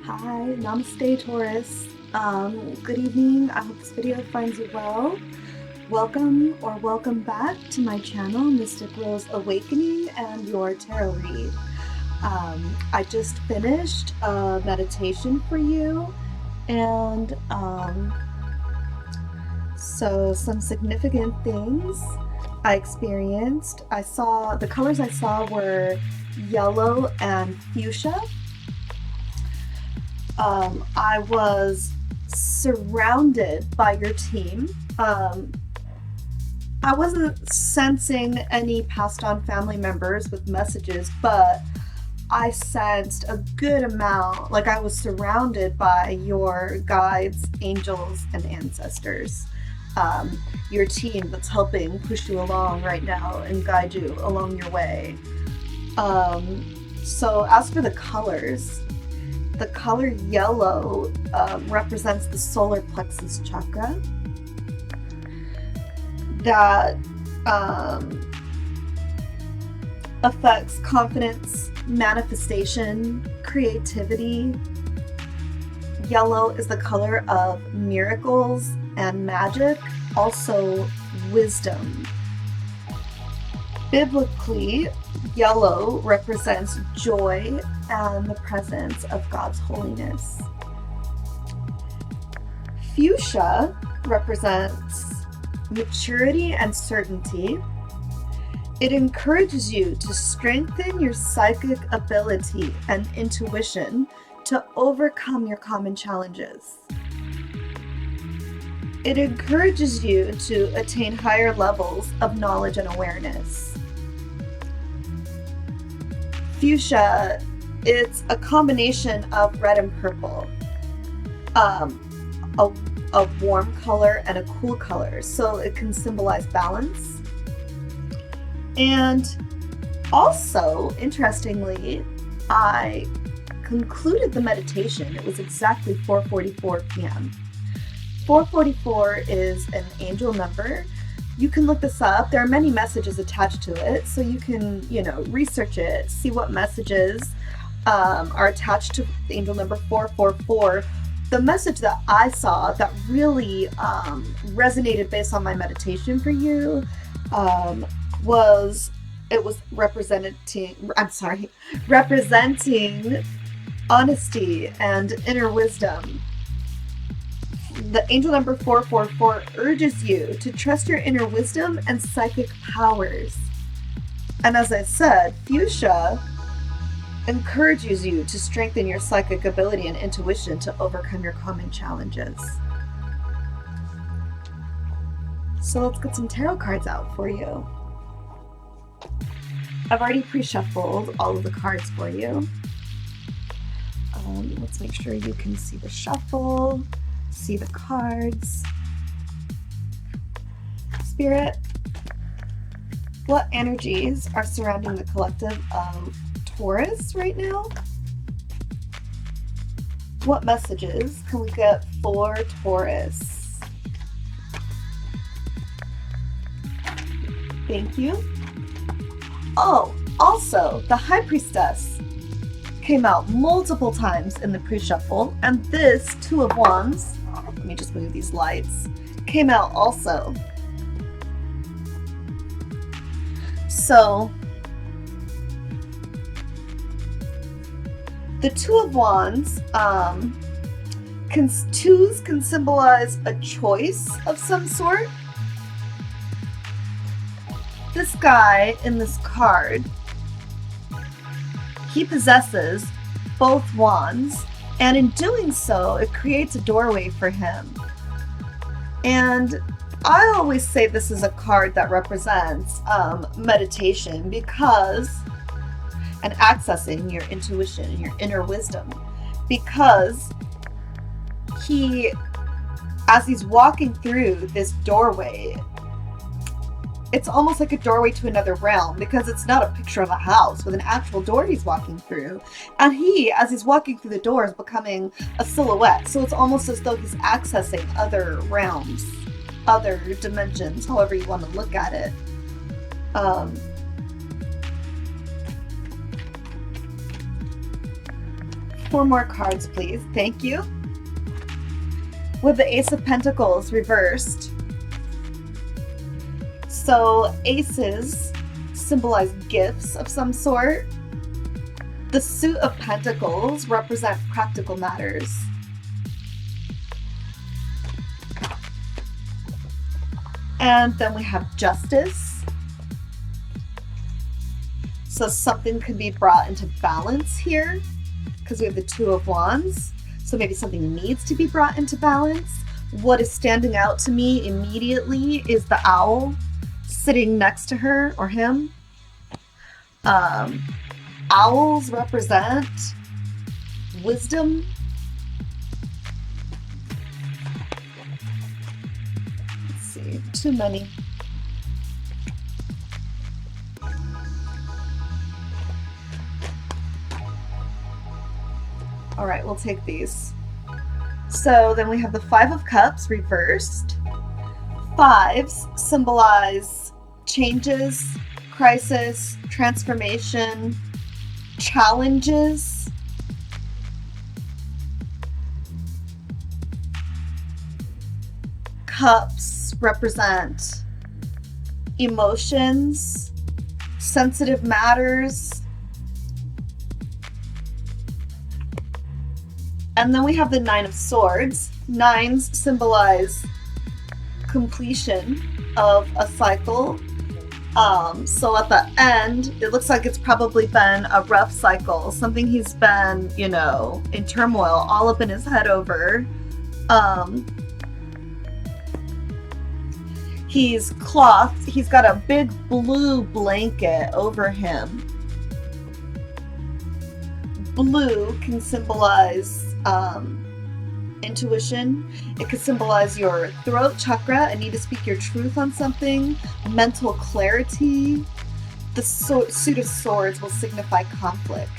Hi, namaste Taurus. Good evening. I hope this video finds you well. Welcome or welcome back to my channel, Mystic Rose Awakening and your tarot read. I just finished a meditation for you, and so some significant things I experienced. The colors I saw were yellow and fuchsia. I was surrounded by your team. I wasn't sensing any passed on family members with messages, but I sensed a good amount, like I was surrounded by your guides, angels, and ancestors. Your team that's helping push you along right now and guide you along your way. So as for the colors, the color yellow represents the solar plexus chakra. That affects confidence, manifestation, creativity. Yellow is the color of miracles and magic, also wisdom. Biblically, yellow represents joy and the presence of God's holiness. Fuchsia represents maturity and certainty. It encourages you to strengthen your psychic ability and intuition to overcome your common challenges. It encourages you to attain higher levels of knowledge and awareness. Fuchsia, it's a combination of red and purple, a warm color and a cool color, so it can symbolize balance. And also, interestingly, I concluded the meditation. It was exactly 4:44 p.m. 444 is an angel number. You can look this up. There are many messages attached to it, so you can, research it, see what messages are attached to the angel number 444. The message that I saw that really resonated based on my meditation for you was representing honesty and inner wisdom. The angel number 444 urges you to trust your inner wisdom and psychic powers. And as I said, fuchsia encourages you to strengthen your psychic ability and intuition to overcome your common challenges. So let's get some tarot cards out for you. I've already pre-shuffled all of the cards for you. Let's make sure you can see the shuffle, see the cards. Spirit, what energies are surrounding the collective of Taurus right now? What messages can we get for Taurus? Thank you. Oh, also, the High Priestess came out multiple times in the pre-shuffle, and this Two of Wands, let me just move these lights, came out also. So, the Two of Wands, twos can symbolize a choice of some sort. This guy in this card, he possesses both wands, and in doing so, it creates a doorway for him. And I always say this is a card that represents meditation and accessing your intuition and your inner wisdom, because as he's walking through this doorway, it's almost like a doorway to another realm, because it's not a picture of a house with an actual door he's walking through. And as he's walking through the door, is becoming a silhouette. So it's almost as though he's accessing other realms, other dimensions, however you want to look at it. 4 more cards, please. Thank you. With the Ace of Pentacles reversed. So aces symbolize gifts of some sort. The suit of Pentacles represent practical matters. And then we have Justice. So something could be brought into balance here because we have the Two of Wands. So maybe something needs to be brought into balance. What is standing out to me immediately is the owl sitting next to her or him. Owls represent wisdom. Let's see, too many. All right, we'll take these. So then we have the Five of Cups reversed. Fives symbolize changes, crisis, transformation, challenges. Cups represent emotions, sensitive matters. And then we have the Nine of Swords. Nines symbolize completion of a cycle. So at the end, it looks like it's probably been a rough cycle. Something he's been, you know, in turmoil, all up in his head over. He's clothed. He's got a big blue blanket over him. Blue can symbolize intuition. It could symbolize your throat chakra, a need to speak your truth on something, mental clarity. The Suit of Swords will signify conflict.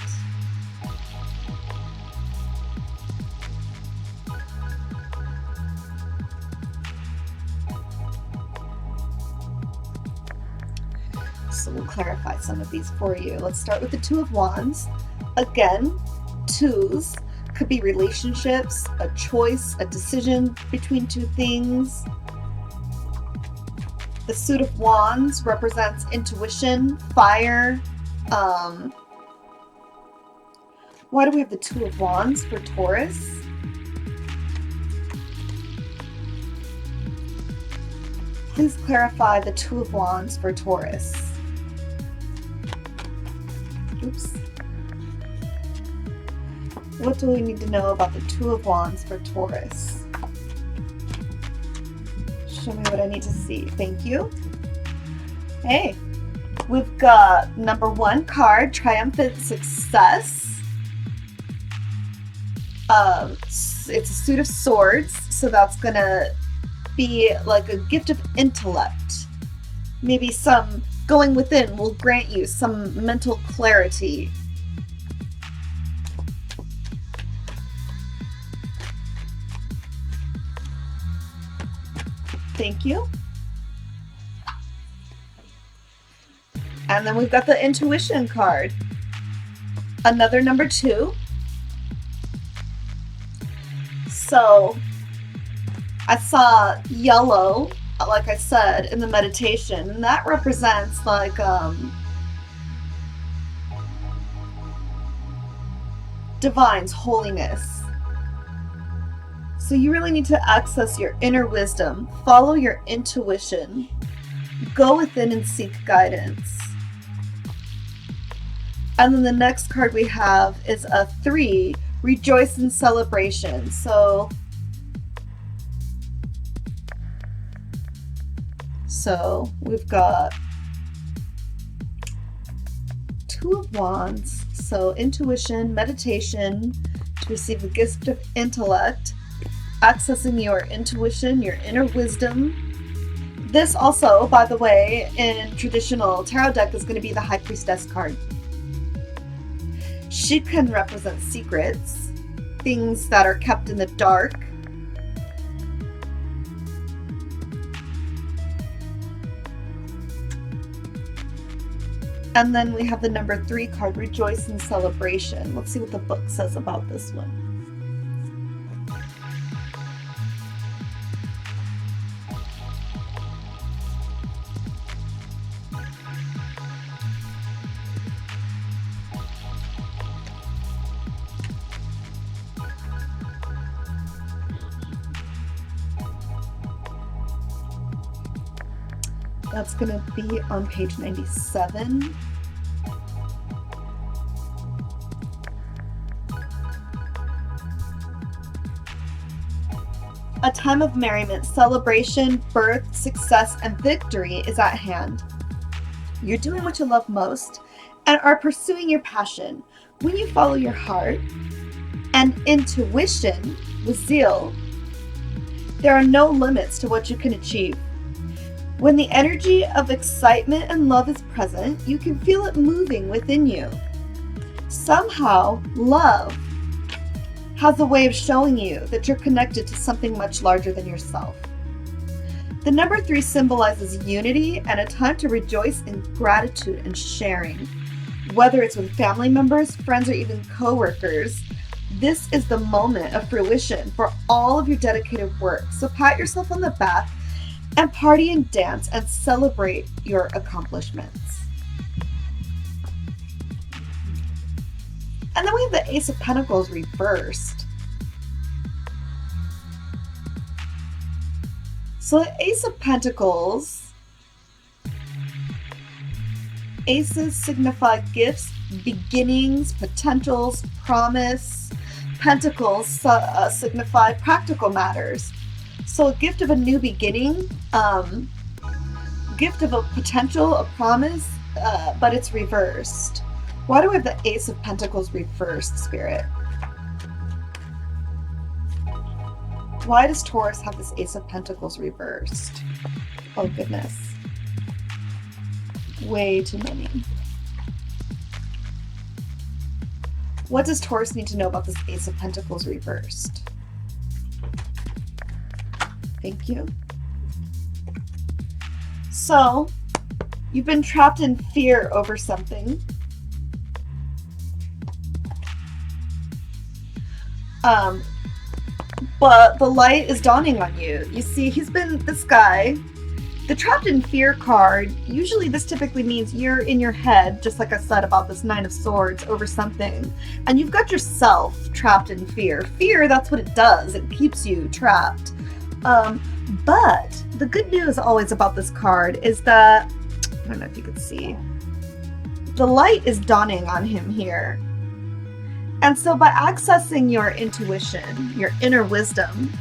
So we'll clarify some of these for you. Let's start with the Two of Wands. Again, twos could be relationships, a choice, a decision between two things. The Suit of Wands represents intuition, fire. Why do we have the Two of Wands for Taurus? Please clarify the Two of Wands for Taurus. Oops. What do we need to know about the Two of Wands for Taurus? Show me what I need to see. Thank you. Hey, we've got number 1 card, Triumphant Success. It's a Suit of Swords, so that's gonna be like a gift of intellect. Maybe some going within will grant you some mental clarity. Thank you. And then we've got the Intuition card. Another number 2. So I saw yellow, like I said, in the meditation, and that represents like divine's holiness. So you really need to access your inner wisdom, follow your intuition, go within and seek guidance. And then the next card we have is a 3, Rejoice in Celebration. So we've got Two of Wands, so intuition, meditation, to receive the gift of intellect, accessing your intuition, your inner wisdom. This also, by the way, in traditional tarot deck is going to be the High Priestess card. She can represent secrets, things that are kept in the dark. And then we have the number 3 card, Rejoice in Celebration. Let's see what the book says about this one. That's going to be on page 97. A time of merriment, celebration, birth, success, and victory is at hand. You're doing what you love most and are pursuing your passion. When you follow your heart and intuition with zeal, there are no limits to what you can achieve. When the energy of excitement and love is present, you can feel it moving within you. Somehow, love has a way of showing you that you're connected to something much larger than yourself. The number 3 symbolizes unity and a time to rejoice in gratitude and sharing. Whether it's with family members, friends, or even co-workers, this is the moment of fruition for all of your dedicated work. So pat yourself on the back and party and dance and celebrate your accomplishments. And then we have the Ace of Pentacles reversed. So the Ace of Pentacles, aces signify gifts, beginnings, potentials, promise. Pentacles signify practical matters. So a gift of a new beginning, gift of a potential, a promise, but it's reversed. Why do we have the Ace of Pentacles reversed, Spirit? Why does Taurus have this Ace of Pentacles reversed? Oh, goodness. Way too many. What does Taurus need to know about this Ace of Pentacles reversed? Thank you. So, you've been trapped in fear over something. But the light is dawning on you. You see, he's been this guy. The trapped in fear card, usually this typically means you're in your head, just like I said about this 9 of Swords, over something. And you've got yourself trapped in fear. Fear, that's what it does. It keeps you trapped. But the good news always about this card is that, I don't know if you can see, the light is dawning on him here. And so by accessing your intuition, your inner wisdom,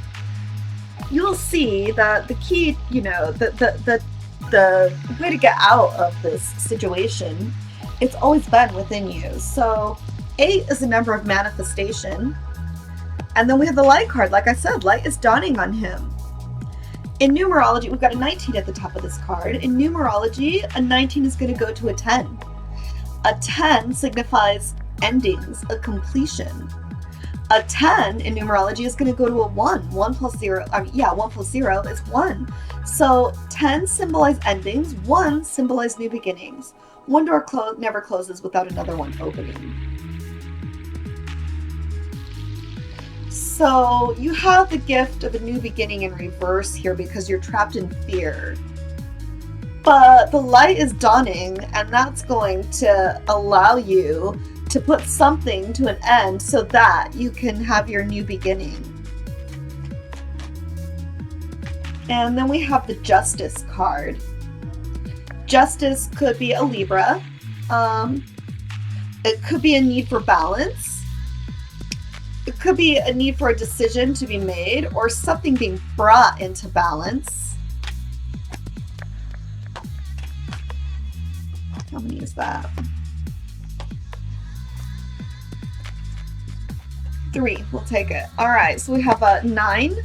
you'll see that the key, you know, the way to get out of this situation, it's always been within you. So 8 is a number of manifestation. And then we have the light card. Like I said, light is dawning on him. In numerology, we've got a 19 at the top of this card. In numerology, a 19 is going to go to a 10. A 10 signifies endings, a completion. A 10 in numerology is going to go to a 1. 1 plus 0, 1 plus 0 is 1. So 10 symbolize endings, 1 symbolize new beginnings. One door never closes without another one opening. So you have the gift of a new beginning in reverse here because you're trapped in fear. But the light is dawning, and that's going to allow you to put something to an end so that you can have your new beginning. And then we have the Justice card. Justice could be a Libra. It could be a need for balance. It could be a need for a decision to be made or something being brought into balance. How many is that? 3, we'll take it. All right, so we have a 9,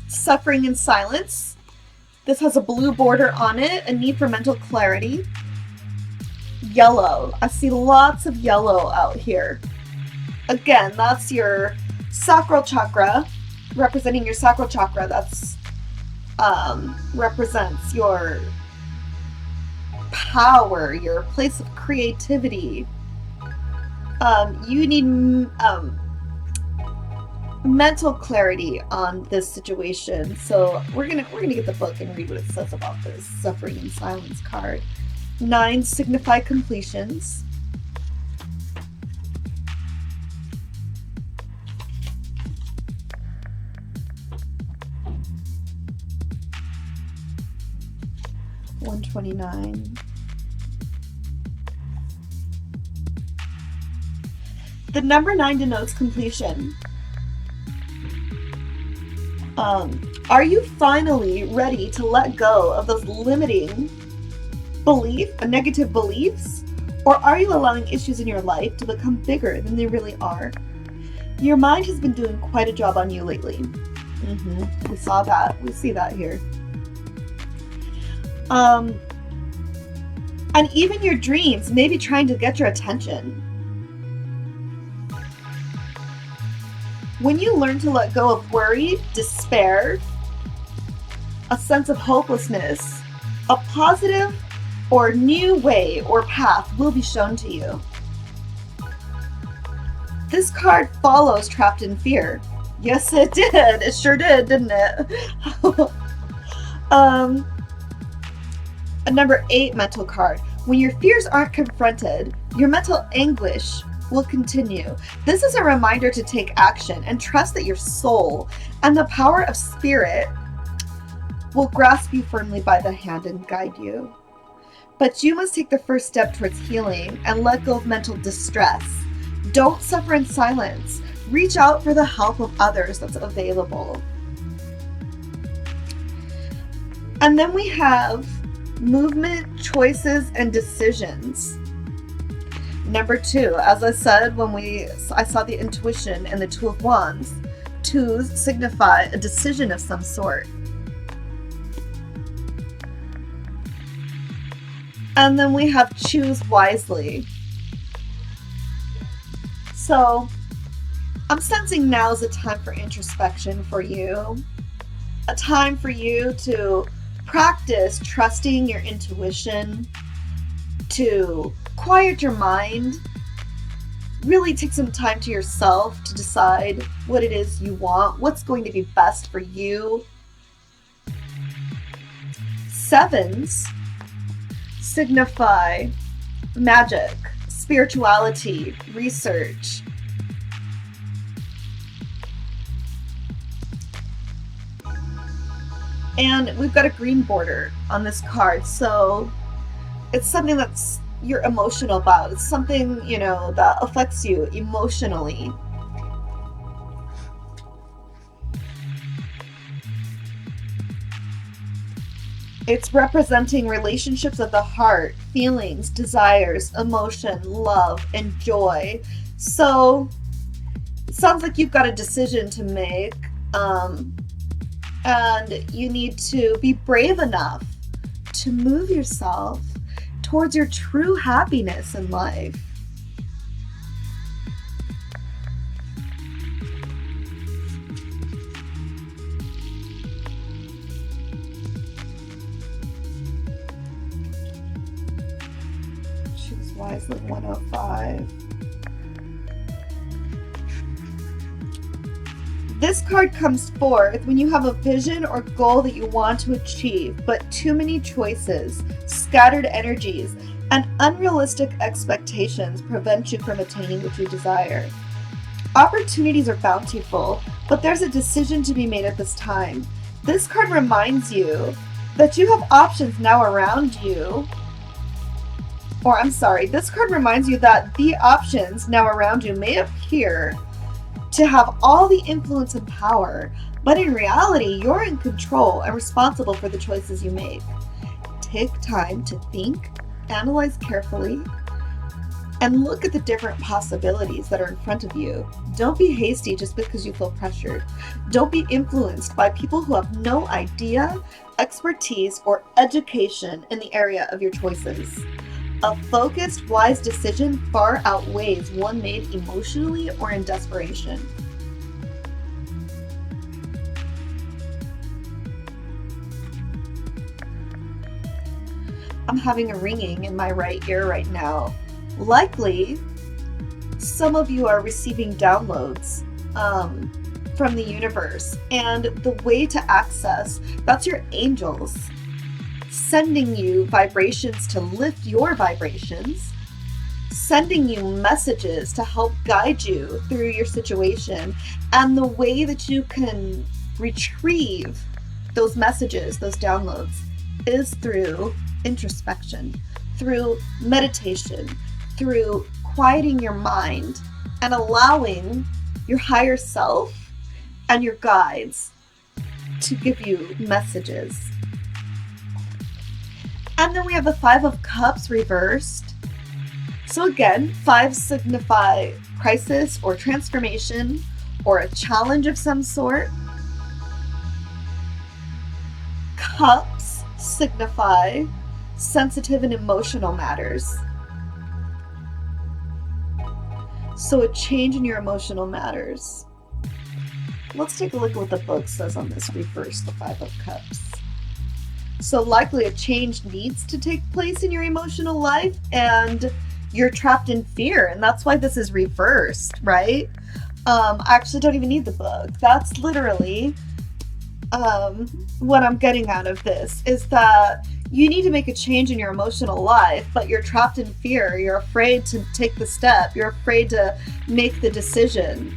suffering in silence. This has a blue border on it, a need for mental clarity. Yellow, I see lots of yellow out here. Again, that's your sacral chakra, representing your sacral chakra. That's represents your power, your place of creativity. You need mental clarity on this situation. So we're gonna get the book and read what it says about this suffering in silence card. 9 signify completions. $129. The number 9 denotes completion. Are you finally ready to let go of those limiting negative beliefs? Or are you allowing issues in your life to become bigger than they really are? Your mind has been doing quite a job on you lately. We saw that. We see that here. And even your dreams may be trying to get your attention. When you learn to let go of worry, despair, a sense of hopelessness, a positive or new way or path will be shown to you. This card follows trapped in fear. Yes, it did. It sure did, didn't it? A number 8 mental card. When your fears aren't confronted, your mental anguish will continue. This is a reminder to take action and trust that your soul and the power of spirit will grasp you firmly by the hand and guide you. But you must take the first step towards healing and let go of mental distress. Don't suffer in silence. Reach out for the help of others that's available. And then we have movement, choices, and decisions. Number 2, as I said when I saw the intuition and the 2 of Wands, 2s signify a decision of some sort. And then we have choose wisely. So I'm sensing now is a time for introspection for you. A time for you to practice trusting your intuition, to quiet your mind, really take some time to yourself to decide what it is you want, what's going to be best for you. 7s signify magic, spirituality, research. And we've got a green border on this card, so it's something that's you're emotional about. It's something, that affects you emotionally. It's representing relationships of the heart, feelings, desires, emotion, love, and joy. So it sounds like you've got a decision to make, and you need to be brave enough to move yourself towards your true happiness in life. Choose wisely, 105. This card comes forth when you have a vision or goal that you want to achieve, but too many choices, scattered energies, and unrealistic expectations prevent you from attaining what you desire. Opportunities are bountiful, but there's a decision to be made at this time. This card reminds you that you have options now around you. This card reminds you that the options now around you may appear to have all the influence and power, but in reality, you're in control and responsible for the choices you make. Take time to think, analyze carefully, and look at the different possibilities that are in front of you. Don't be hasty just because you feel pressured. Don't be influenced by people who have no idea, expertise, or education in the area of your choices. A focused, wise decision far outweighs one made emotionally or in desperation. I'm having a ringing in my right ear right now. Likely, some of you are receiving downloads from the universe, and the way to access, that's your angels sending you vibrations to lift your vibrations, sending you messages to help guide you through your situation. And the way that you can retrieve those messages, those downloads, is through introspection, through meditation, through quieting your mind and allowing your higher self and your guides to give you messages. And then we have the Five of Cups reversed. So again, fives signify crisis or transformation or a challenge of some sort. Cups signify sensitive and emotional matters. So a change in your emotional matters. Let's take a look at what the book says on this reverse, the Five of Cups. So likely a change needs to take place in your emotional life, and you're trapped in fear, and that's why this is reversed, right? I actually don't even need the book. That's literally what I'm getting out of this, is that you need to make a change in your emotional life, but you're trapped in fear. You're afraid to take the step. You're afraid to make the decision.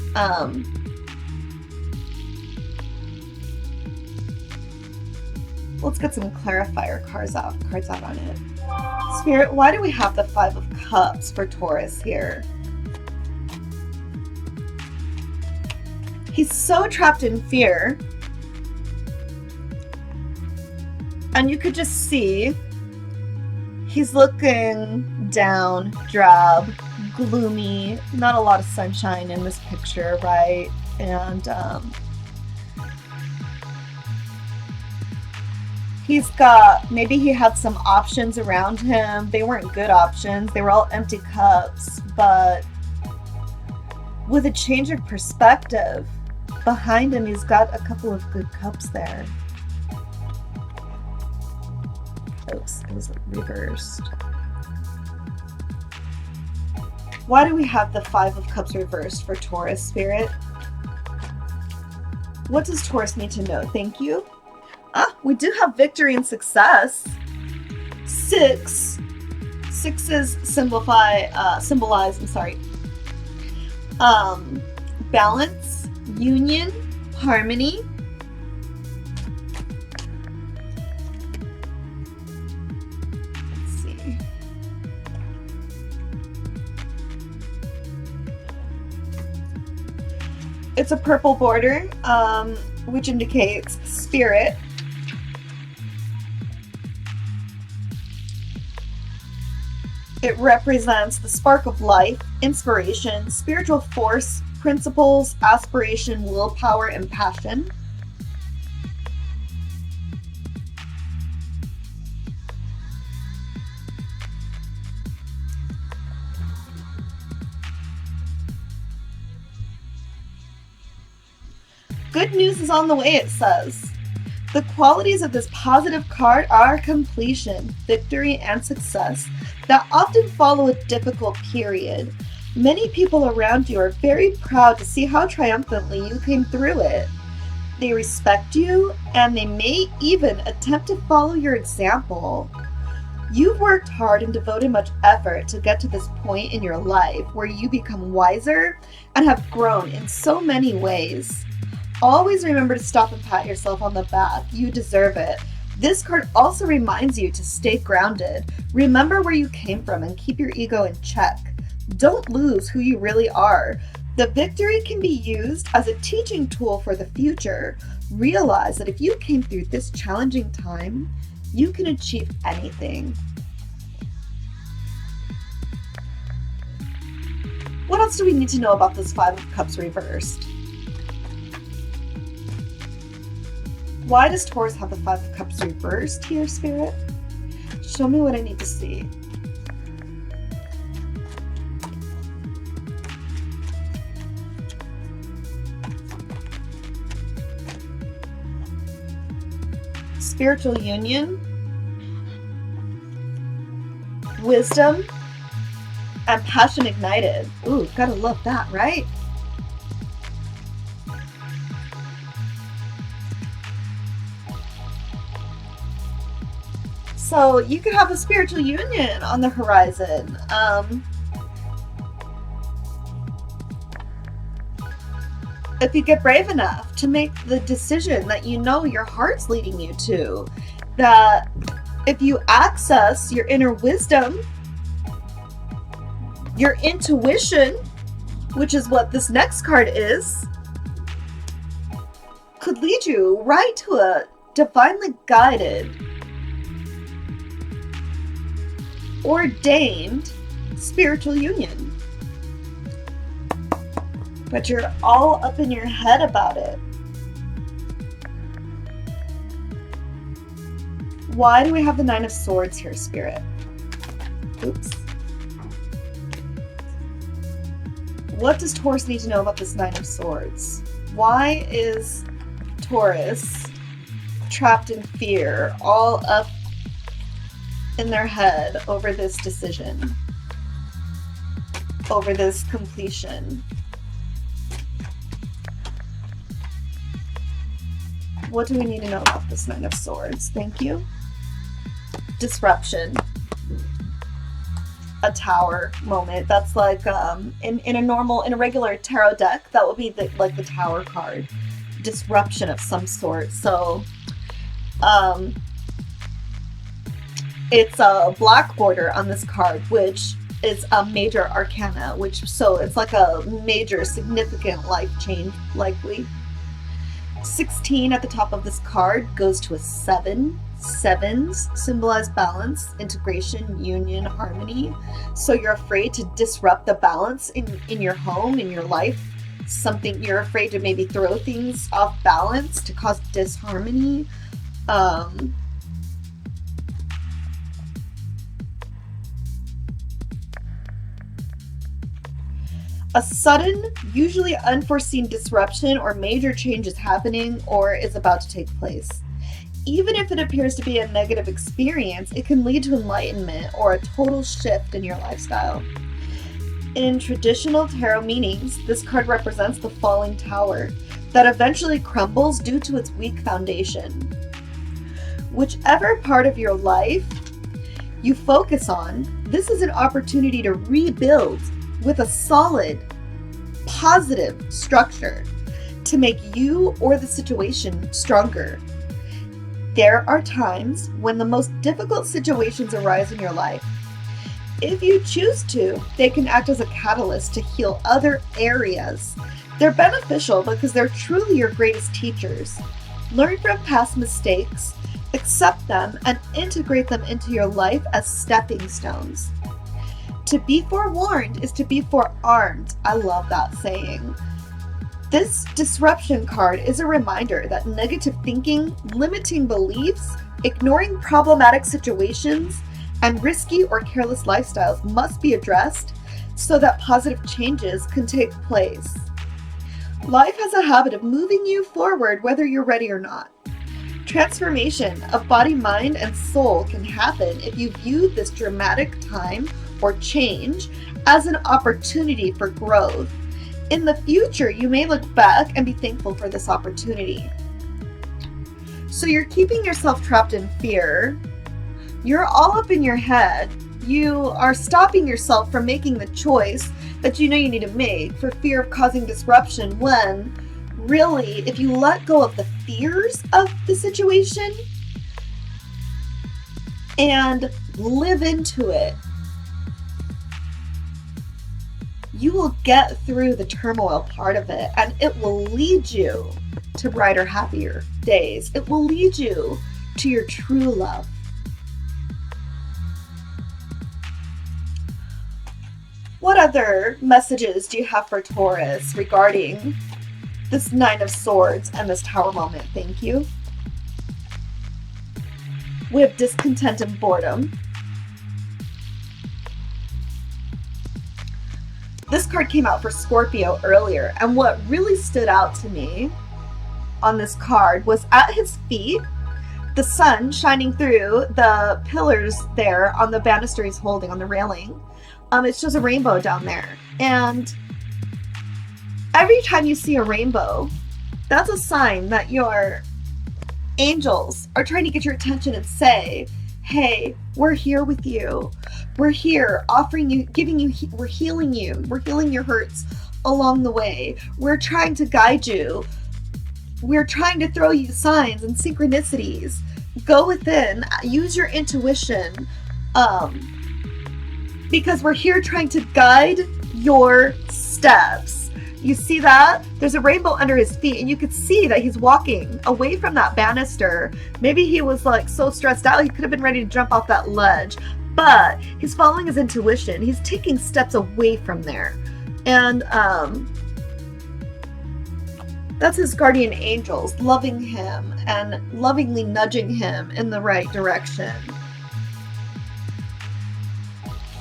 Let's get some clarifier cards out on it. Spirit, why do we have the Five of Cups for Taurus here? He's so trapped in fear. And you could just see he's looking down, drab, gloomy, not a lot of sunshine in this picture, right? And he's got, maybe he had some options around him. They weren't good options. They were all empty cups. But with a change of perspective, behind him, he's got a couple of good cups there. Oops, it was reversed. Why do we have the Five of Cups reversed for Taurus, Spirit? What does Taurus need to know? Thank you. We do have victory and success. Sixes symbolize, balance, union, harmony. Let's see. It's a purple border, which indicates spirit. It represents the spark of life, inspiration, spiritual force, principles, aspiration, willpower, and passion. Good news is on the way, it says. The qualities of this positive card are completion, victory, and success that often follow a difficult period. Many people around you are very proud to see how triumphantly you came through it. They respect you, and they may even attempt to follow your example. You've worked hard and devoted much effort to get to this point in your life where you become wiser and have grown in so many ways. Always remember to stop and pat yourself on the back. You deserve it. This card also reminds you to stay grounded. Remember where you came from and keep your ego in check. Don't lose who you really are. The victory can be used as a teaching tool for the future. Realize that if you came through this challenging time, you can achieve anything. What else do we need to know about this Five of Cups reversed? Why does Taurus have the Five of Cups reversed here, Spirit? Show me what I need to see. Spiritual union. wisdom, and passion ignited. Ooh, gotta love that, right? So you could have a spiritual union on the horizon. If you get brave enough to make the decision that you know your heart's leading you to, that if you access your inner wisdom, your intuition, which is what this next card is, could lead you right to a divinely guided, ordained spiritual union. But you're all up in your head about it. Why do we have the Nine of Swords here, Spirit? Oops. What does Taurus need to know about this Nine of Swords? Why is Taurus trapped in fear, all up in their head over this decision, over this completion? What do we need to know about this Nine of Swords? Thank you. Disruption. A tower moment. That's like in a regular tarot deck, that would be like the tower card. Disruption of some sort. So it's a black border on this card, which is a major arcana, so it's like a major significant life change likely. 16 at the top of this card goes to a 7. Sevens symbolize balance, integration, union, harmony. So you're afraid to disrupt the balance in your home, in your life. You're afraid to maybe throw things off balance to cause disharmony. A sudden, usually unforeseen disruption or major change is happening or is about to take place. Even if it appears to be a negative experience, it can lead to enlightenment or a total shift in your lifestyle. In traditional tarot meanings, this card represents the falling tower that eventually crumbles due to its weak foundation. Whichever part of your life you focus on, this is an opportunity to rebuild with a solid, positive structure to make you or the situation stronger. There are times when the most difficult situations arise in your life. If you choose to, they can act as a catalyst to heal other areas. They're beneficial because they're truly your greatest teachers. Learn from past mistakes, accept them, and integrate them into your life as stepping stones. To be forewarned is to be forearmed. I love that saying. This disruption card is a reminder that negative thinking, limiting beliefs, ignoring problematic situations, and risky or careless lifestyles must be addressed so that positive changes can take place. Life has a habit of moving you forward whether you're ready or not. Transformation of body, mind, and soul can happen if you view this dramatic time or change as an opportunity for growth. In the future, you may look back and be thankful for this opportunity. So you're keeping yourself trapped in fear. You're all up in your head. You are stopping yourself from making the choice that you know you need to make for fear of causing disruption, when really, if you let go of the fears of the situation and live into it, you will get through the turmoil part of it, and it will lead you to brighter, happier days. It will lead you to your true love. What other messages do you have for Taurus regarding this Nine of Swords and this Tower moment? Thank you. We have discontent and boredom. This card came out for Scorpio earlier, and what really stood out to me on this card was at his feet, the sun shining through the pillars there on the banister he's holding on the railing. It shows a rainbow down there. And every time you see a rainbow, that's a sign that your angels are trying to get your attention and say, hey, we're here with you. We're here offering you, giving you, we're healing you. We're healing your hurts along the way. We're trying to guide you. We're trying to throw you signs and synchronicities. Go within, use your intuition, because we're here trying to guide your steps. You see that? There's a rainbow under his feet, and you could see that he's walking away from that banister. Maybe he was like so stressed out, he could have been ready to jump off that ledge, but he's following his intuition. He's taking steps away from there. And that's his guardian angels loving him and lovingly nudging him in the right direction.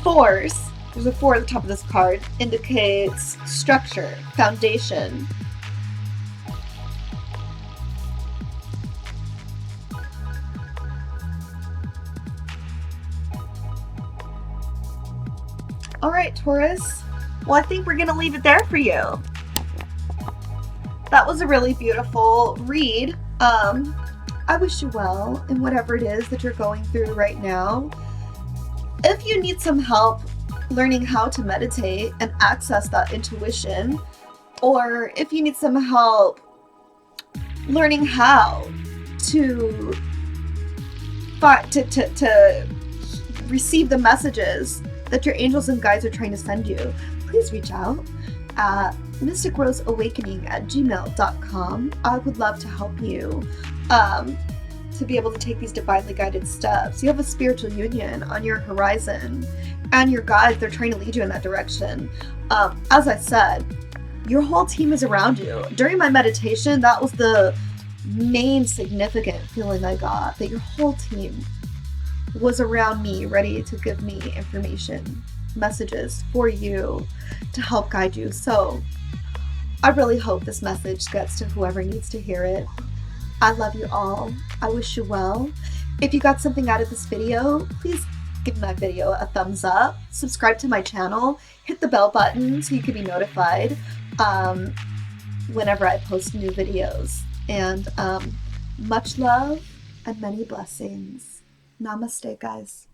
Force, there's a 4 at the top of this card, indicates structure, foundation. All right, Taurus. Well, I think we're going to leave it there for you. That was a really beautiful read. I wish you well in whatever it is that you're going through right now. If you need some help learning how to meditate and access that intuition, or if you need some help learning how to receive the messages that your angels and guides are trying to send you, please reach out at mysticroseawakening@gmail.com. I would love to help you to be able to take these divinely guided steps. You have a spiritual union on your horizon, and your guides, they're trying to lead you in that direction. As I said, your whole team is around you. During my meditation, that was the main significant feeling I got, that your whole team was around me, ready to give me information, messages for you to help guide you. So I really hope this message gets to whoever needs to hear it. I love you all. I wish you well. If you got something out of this video, please give my video a thumbs up, subscribe to my channel, hit the bell button so you can be notified whenever I post new videos. And much love and many blessings. Namaste, guys.